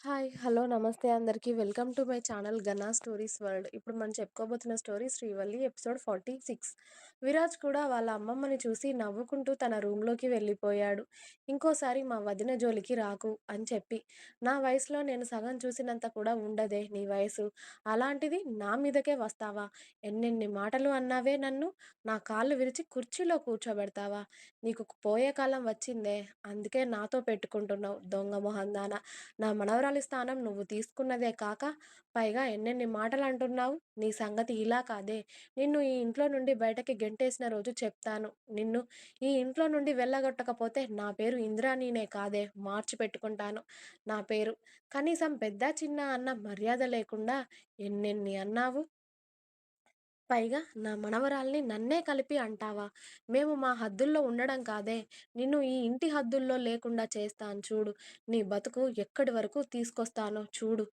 Hi. Hello. నమస్తే అందరికీ. Welcome to my channel 'Gana stories world'. ఇప్పుడు మనం చెప్పుకోబోతున్న స్టోరీ 'శ్రీవల్లి' ఎపిసోడ్ 46. విరాజ్ కూడా వాళ్ళ అమ్మమ్మని చూసి నవ్వుకుంటూ తన రూమ్‌లోకి వెళ్ళిపోయాడు. "ఇంకోసారి మా వదిన జోలికి రాకు" అని చెప్పి. "నా వయసులో నేను సగం చూసినంత కూడా ఉండదే నీ వయసు. అలాంటిది నా మీదకే వస్తావా? ఎన్నెన్ని మాటలు అన్నావే నన్ను. నా కాళ్ళు విరిచి కుర్చీలో కూర్చోబెడతావా? నీకు పోయే కాలం వచ్చిందే. అందుకే నాతో పెట్టుకుంటున్నావు దొంగ మొహందాన. నా మనవరాలి స్థానం నువ్వు తీసుకున్నదే కాక, పైగా ఎన్నెన్ని మాటలంటున్నావు? నీ సంగతి ఇలా కాదే! నిన్ను ఈ ఇంట్లో నుండి బయటకి గెంటేసిన రోజు చెప్తాను. నిన్ను ఈ ఇంట్లో నుండి వెళ్ళగొట్టకపోతే నా పేరు ఇంద్రాణినే కాదే! మార్చి పెట్టుకుంటాను నా పేరు. కనీసం పెద్ద, చిన్న అన్న మర్యాద లేకుండా ఎన్నెన్ని అన్నావు? పైగా నా మనవరాల్ని నన్నే కలిపి అంటావా? మేము మా హద్దుల్లో ఉండడం కాదే, నిన్ను ఈ ఇంటి హద్దుల్లో లేకుండా చేస్తాను చూడు. నీ బతుకు ఎక్కడి వరకు తీసుకొస్తానో చూడు.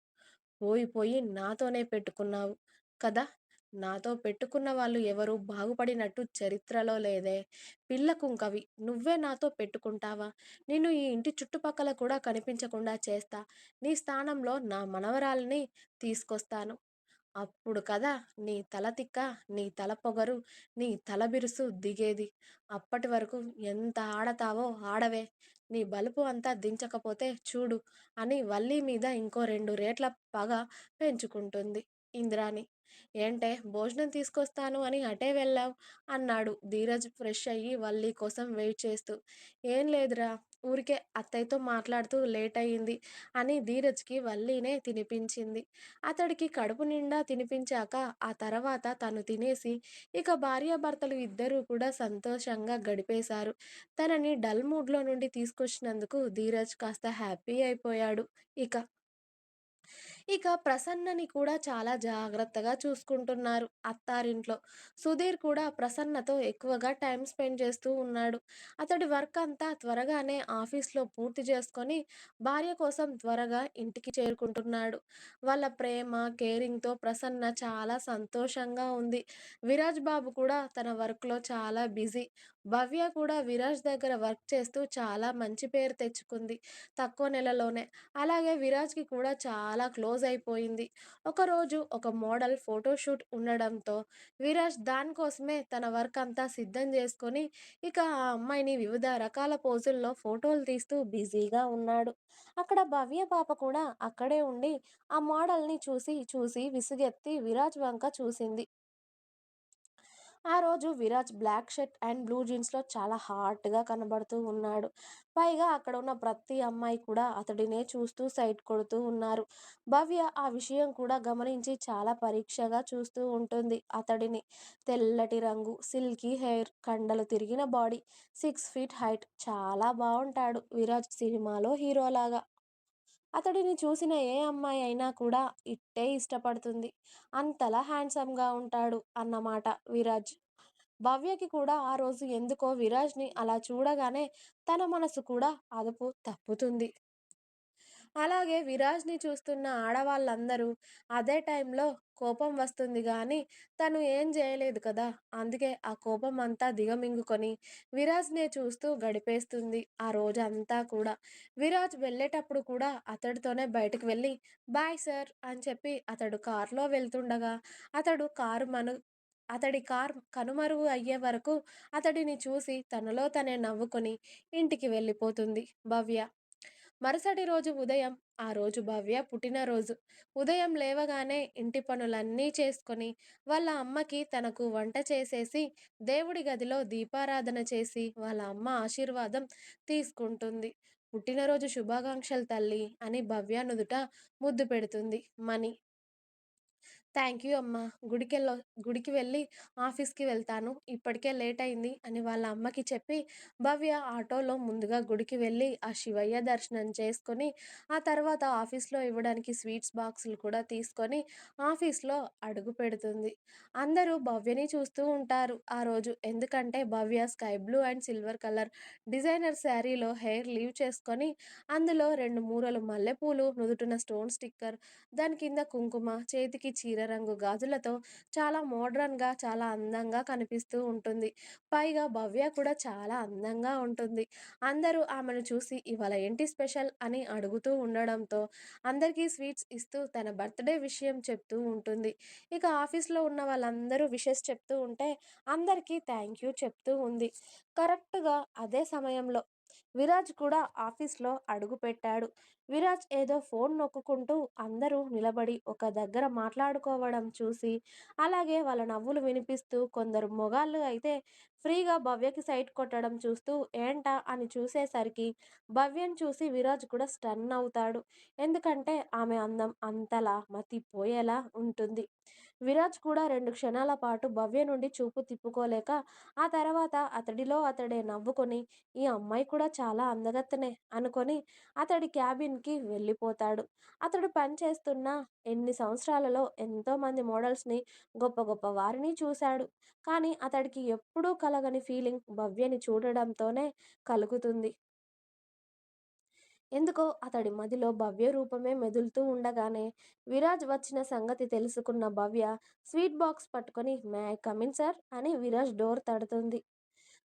పోయి పోయి నాతోనే పెట్టుకున్నావు కదా! నాతో పెట్టుకున్న వాళ్ళు ఎవరు బాగుపడినట్టు చరిత్రలో లేదే. పిల్ల కుంకవి. నువ్వే నాతో పెట్టుకుంటావా? నిన్ను ఈ ఇంటి చుట్టుపక్కల కూడా కనిపించకుండా చేస్తా. నీ స్థానంలో నా మనవరాల్ని తీసుకొస్తాను. అప్పుడు కదా నీ తల తిక్క, నీ తల పొగరు, నీ తల బిరుసు దిగేది. అప్పటి వరకు ఎంత ఆడతావో ఆడవే. నీ బలుపు అంతా దించకపోతే చూడు అని వల్లి మీద ఇంకో 2 రేట్ల పగ పెంచుకుంటుంది ఇంద్రాణి. ఏంటే భోజనం తీసుకొస్తాను అని అటే వెళ్ళావు అన్నాడు ధీరజ్ ఫ్రెష్ అయ్యి వల్లి కోసం వెయిట్ చేస్తూ. ఏం లేదురా, ఊరికే అత్తయ్యతో మాట్లాడుతూ లేట్ అయ్యింది అని ధీరజ్కి వల్లీనే తినిపించింది. అతడికి కడుపు నిండా తినిపించాక ఆ తర్వాత తను తినేసి ఇక భార్యాభర్తలు ఇద్దరూ కూడా సంతోషంగా గడిపేశారు. తనని డల్ మూడ్‌లో నుండి తీసుకొచ్చినందుకు ధీరజ్ కాస్త హ్యాపీ అయిపోయాడు. ఇక ఇక ప్రసన్నని కూడా చాలా జాగ్రత్తగా చూసుకుంటున్నారు అత్తారింట్లో. సుధీర్ కూడా ప్రసన్నతో ఎక్కువగా టైం స్పెండ్ చేస్తూ ఉన్నాడు. అతడి వర్క్ అంతా త్వరగానే ఆఫీస్‌లో పూర్తి చేసుకొని భార్య కోసం త్వరగా ఇంటికి చేరుకుంటున్నాడు. వాళ్ళ ప్రేమ, కేరింగ్‌తో ప్రసన్న చాలా సంతోషంగా ఉంది. విరాజ్ బాబు కూడా తన వర్క్‌లో చాలా బిజీ. భవ్య కూడా విరాజ్ దగ్గర వర్క్ చేస్తూ చాలా మంచి పేరు తెచ్చుకుంది తక్కువ నెలలోనే. అలాగే విరాజ్‌కి కూడా చాలా క్లోజ్ అయిపోయింది. ఒకరోజు ఒక మోడల్ ఫోటోషూట్ ఉండడంతో విరాజ్ దానికోసమే తన వర్క్ అంతా సిద్ధం చేసుకొని ఇక ఆ అమ్మాయిని వివిధ రకాల పోజుల్లో ఫోటోలు తీస్తూ బిజీగా ఉన్నాడు. అక్కడ భవ్య పాప కూడా అక్కడే ఉండి ఆ మోడల్‌ని చూసి చూసి విసుగెత్తి విరాజ్ వంక చూసింది. ఆ రోజు Viraj black shirt and blue జీన్స్‌లో చాలా హాట్‌గా కనబడుతూ ఉన్నాడు. పైగా అక్కడ ఉన్న ప్రతి అమ్మాయి కూడా అతడినే చూస్తూ సైట్ కొడుతూ ఉన్నారు. భవ్య ఆ విషయం కూడా గమనించి చాలా పరీక్షగా చూస్తూ ఉంటుంది అతడిని. తెల్లటి రంగు, సిల్కీ హెయిర్, కండలు తిరిగిన బాడీ, 6 ఫీట్ హైట్, చాలా బావుంటాడు విరాజ్ సినిమాలో హీరోలాగా. అతడిని చూసిన ఏ అమ్మాయి అయినా కూడా ఇట్టే ఇష్టపడుతుంది. అంతలా హ్యాండ్సమ్‌గా ఉంటాడు అన్నమాట విరాజ్. భవ్యకి కూడా ఆ రోజు ఎందుకో విరాజ్‌ని అలా చూడగానే తన మనసు కూడా అదుపు తప్పుతుంది. అలాగే విరాజ్‌ని చూస్తున్న ఆడవాళ్ళందరూ అదే టైంలో కోపం వస్తుంది గానీ, తను ఏం జేయలేదు కదా! అందుకే ఆ కోపం అంతా దిగమింగుకొని విరాజ్‌నే చూస్తూ గడిపేస్తుంది ఆ రోజంతా కూడా. విరాజ్ వెళ్ళేటప్పుడు కూడా అతడితోనే బయటకు వెళ్ళి బాయ్ సార్ అని చెప్పి అతడు కారులో వెళ్తుండగా, అతడు కారు మను అతడి కారు కనుమరుగు అయ్యే వరకు అతడిని చూసి తనలో తనే నవ్వుకొని ఇంటికి వెళ్ళిపోతుంది భవ్య. మరుసటి రోజు ఉదయం, ఆ రోజు భవ్య పుట్టినరోజు. ఉదయం లేవగానే ఇంటి పనులన్నీ చేసుకొని, వాళ్ళ అమ్మకి తనకు వంట చేసేసి, దేవుడి గదిలో దీపారాధన చేసి, వాళ్ళ అమ్మ ఆశీర్వాదం తీసుకుంటుంది. పుట్టినరోజు శుభాకాంక్షలు తల్లి అని భవ్య నుదుట ముద్దు పెడుతుంది మణి. థ్యాంక్ యూ అమ్మా. గుడికి వెళ్ళి ఆఫీస్‌కి వెళ్తాను. ఇప్పటికే లేట్ అయింది అని వాళ్ళ అమ్మకి చెప్పి, భవ్య ఆటోలో ముందుగా గుడికి వెళ్ళి ఆ శివయ్య దర్శనం చేసుకొని, ఆ తర్వాత ఆఫీస్‌లో ఇవ్వడానికి స్వీట్స్ బాక్సులు కూడా తీసుకొని ఆఫీస్‌లో అడుగు పెడుతుంది. అందరూ భవ్యని చూస్తూ ఉంటారు ఆ రోజు. ఎందుకంటే Bhavya sky blue and silver colour designer శారీలో హెయిర్ లీవ్ చేసుకొని, అందులో 2 మూరలు మల్లెపూలు, నుదుటిన స్టోన్ స్టిక్కర్, దాని కింద కుంకుమ, చేతికి చీర వేరే రంగు గాజులతో చాలా మోడ్రన్‌గా, చాలా అందంగా కనిపిస్తూ ఉంటుంది. పైగా భవ్య కూడా చాలా అందంగా ఉంటుంది. అందరూ ఆమెను చూసి ఇవాళ ఏంటి స్పెషల్ అని అడుగుతూ ఉండడంతో అందరికీ స్వీట్స్ ఇస్తూ తన బర్త్‌డే విషయం చెప్తూ ఉంటుంది. ఇక ఆఫీస్‌లో ఉన్న వాళ్ళందరూ విషెస్ చెప్తూ ఉంటే అందరికీ థ్యాంక్ యూ చెప్తూ ఉంది. కరెక్ట్‌గా అదే సమయంలో విరాజ్ కూడా ఆఫీస్‌లో అడుగుపెట్టాడు. విరాజ్ ఏదో ఫోన్ నొక్కుకుంటూ అందరూ నిలబడి ఒక దగ్గర మాట్లాడుకోవడం చూసి, అలాగే వాళ్ళ నవ్వులు వినిపిస్తూ కొందరు మొగాళ్ళు అయితే ఫ్రీగా భవ్యకి సైట్ కొట్టడం చూస్తూ ఏంటా అని చూసేసరికి భవ్యను చూసి విరాజ్ కూడా స్టన్ అవుతాడు. ఎందుకంటే ఆమె అందం అంతలా మతిపోయేలా ఉంటుంది. విరాజ్ కూడా 2 క్షణాల పాటు భవ్య నుండి చూపు తిప్పుకోలేక, ఆ తర్వాత అతడిలో అతడే నవ్వుకొని, ఈ అమ్మాయి కూడా చాలా అందగత్తెనే అనుకొని అతడి క్యాబిన్‌కి వెళ్ళిపోతాడు. అతడు పనిచేస్తున్న ఎన్ని సంవత్సరాలలో ఎంతోమంది మోడల్స్‌ని, గొప్ప గొప్ప వారిని చూశాడు. కానీ అతడికి ఎప్పుడూ కలగని ఫీలింగ్ భవ్యని చూడడంతోనే కలుగుతుంది. ఎందుకో అతడి మదిలో భవ్య రూపమే మెదులుతూ ఉండగానే విరాజ్ వచ్చిన సంగతి తెలుసుకున్న భవ్య స్వీట్ బాక్స్ పట్టుకొని మే ఐ కమిన్ సార్ అని విరాజ్ డోర్ తడుతుంది.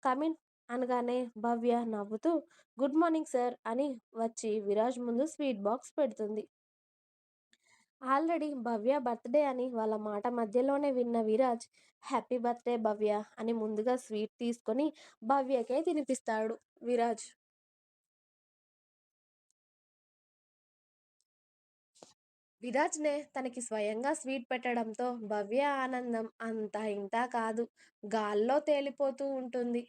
కమిన్ అనగానే భవ్య నవ్వుతూ గుడ్ మార్నింగ్ సార్ అని వచ్చి విరాజ్ ముందు స్వీట్ బాక్స్ పెడుతుంది. ఆల్రెడీ భవ్య బర్త్డే అని వాళ్ళ మాట మధ్యలోనే విన్న విరాజ్ హ్యాపీ బర్త్డే భవ్య అని ముందుగా స్వీట్ తీసుకొని భవ్యకే తినిపిస్తాడు విరాజ్. విరాజ్‌నే తనకి స్వయంగా స్వీట్ పెట్టడంతో భవ్య ఆనందం అంతా ఇంతా కాదు. గాల్లో తేలిపోతూ ఉంటుంది.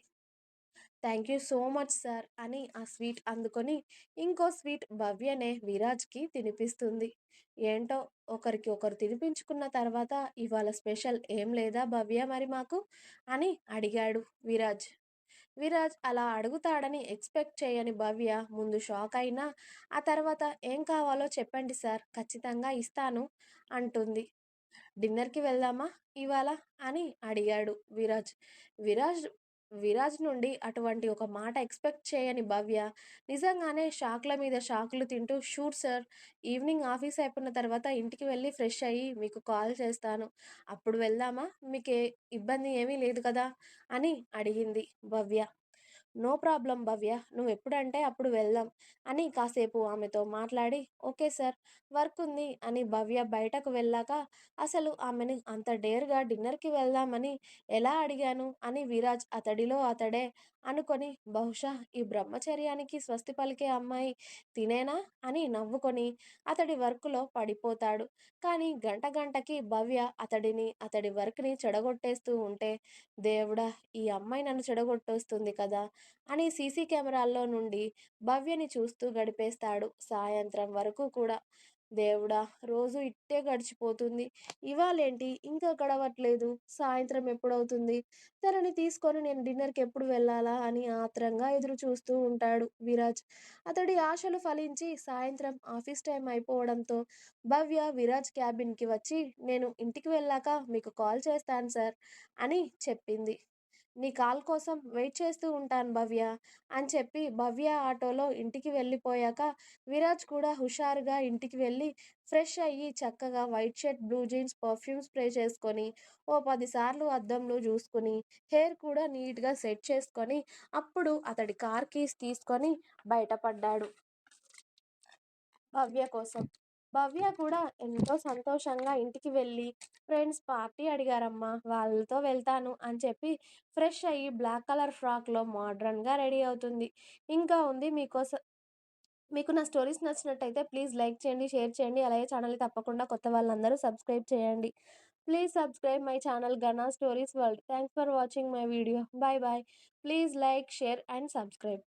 Thank you so much sir అని ఆ స్వీట్ అందుకొని ఇంకో స్వీట్ భవ్యనే విరాజ్‌కి తినిపిస్తుంది. ఏంటో ఒకరికి ఒకరు తినిపించుకున్న తర్వాత ఇవాళ స్పెషల్ ఏం లేదా భవ్య మరి మాకు? అని అడిగాడు విరాజ్. విరాజ్ అలా అడుగుతాడని ఎక్స్‌పెక్ట్ చేయని భవ్య ముందు షాక్ అయినా, ఆ తర్వాత "ఏం కావాలో చెప్పండి సార్ ఖచ్చితంగా ఇస్తాను" అంటుంది. "డిన్నర్‌కి వెళ్దామా ఇవాళ?" అని అడిగాడు విరాజ్. విరాజ్ విరాజ్ నుండి అటువంటి ఒక మాట ఎక్స్‌పెక్ట్ చేయని భవ్య నిజంగానే షాక్‌ల మీద షాకులు తింటూ "షూర్ సార్. ఈవినింగ్ ఆఫీస్ అయిపోయిన తర్వాత ఇంటికి వెళ్ళి ఫ్రెష్ అయ్యి మీకు కాల్ చేస్తాను. అప్పుడు వెళ్దామా? మీకే ఇబ్బంది ఏమీ లేదు కదా?" అని అడిగింది భవ్య. "నో ప్రాబ్లమ్ భవ్య. నువ్వెప్పుడంటే అప్పుడు వెళ్దాం" అని కాసేపు ఆమెతో మాట్లాడి, "ఓకే సార్. వర్కుంది" అని భవ్య బయటకు వెళ్ళాక, అసలు ఆమెని అంత డేర్‌గా డిన్నర్‌కి వెళ్దామని ఎలా అడిగాను అని విరాజ్ అతడిలో అతడే అనుకొని, బహుశా ఈ బ్రహ్మచర్యానికి స్వస్తి పలికే అమ్మాయి తినేనా అని నవ్వుకొని అతడి వర్క్‌లో పడిపోతాడు. కానీ గంట గంటకి భవ్య అతడిని, అతడి వర్క్‌ని చెడగొట్టేస్తూ ఉంటే, దేవుడా! ఈ అమ్మాయి నన్ను చెడగొట్టేస్తుంది కదా! అని సీసీ కెమెరాల్లో నుండి భవ్యని చూస్తూ గడిపేస్తాడు సాయంత్రం వరకు కూడా. దేవుడా! రోజు ఇట్టే గడిచిపోతుంది. ఇవాళేంటి ఇంకా గడవట్లేదు. సాయంత్రం ఎప్పుడవుతుంది? తనని తీసుకొని నేను డిన్నర్‌కి ఎప్పుడు వెళ్ళాలా అని ఆత్రంగా ఎదురు చూస్తూ ఉంటాడు విరాజ్. అతడి ఆశలు ఫలించి సాయంత్రం ఆఫీస్ టైం అయిపోవడంతో భవ్య విరాజ్ క్యాబిన్‌కి వచ్చి, "నేను ఇంటికి వెళ్ళాక మీకు కాల్ చేస్తాను సార్" అని చెప్పింది. "నీ కాల్ కోసం వెయిట్ చేస్తూ ఉంటాను భవ్య" అని చెప్పి భవ్య ఆటోలో ఇంటికి వెళ్ళిపోయాక విరాజ్ కూడా హుషారుగా ఇంటికి వెళ్ళి ఫ్రెష్ అయ్యి చక్కగా white shirt, blue jeans, perfume spray చేసుకొని ఓ 10 సార్లు అద్దంలో చూసుకొని హెయిర్ కూడా నీట్‌గా సెట్ చేసుకొని అప్పుడు అతడి కార్ కీస్ తీసుకొని బయటపడ్డాడు భవ్య కోసం. భవ్య కూడా ఎంతో సంతోషంగా ఇంటికి వెళ్ళి, ఫ్రెండ్స్ పార్టీ అడిగారమ్మా, వాళ్ళతో వెళ్తాను అని చెప్పి ఫ్రెష్ అయ్యి బ్లాక్ కలర్ ఫ్రాక్‌లో మోడ్రన్‌గా రెడీ అవుతుంది. ఇంకా ఉంది మీకోసం. మీకు నా స్టోరీస్ నచ్చినట్టయితే ప్లీజ్ లైక్ చేయండి, షేర్ చేయండి. అలాగే ఛానల్‌ని తప్పకుండా కొత్త వాళ్ళందరూ సబ్స్క్రైబ్ చేయండి. Please subscribe my channel 'Gana stories world'. Thanks for watching my video. By by. Please like, share and subscribe.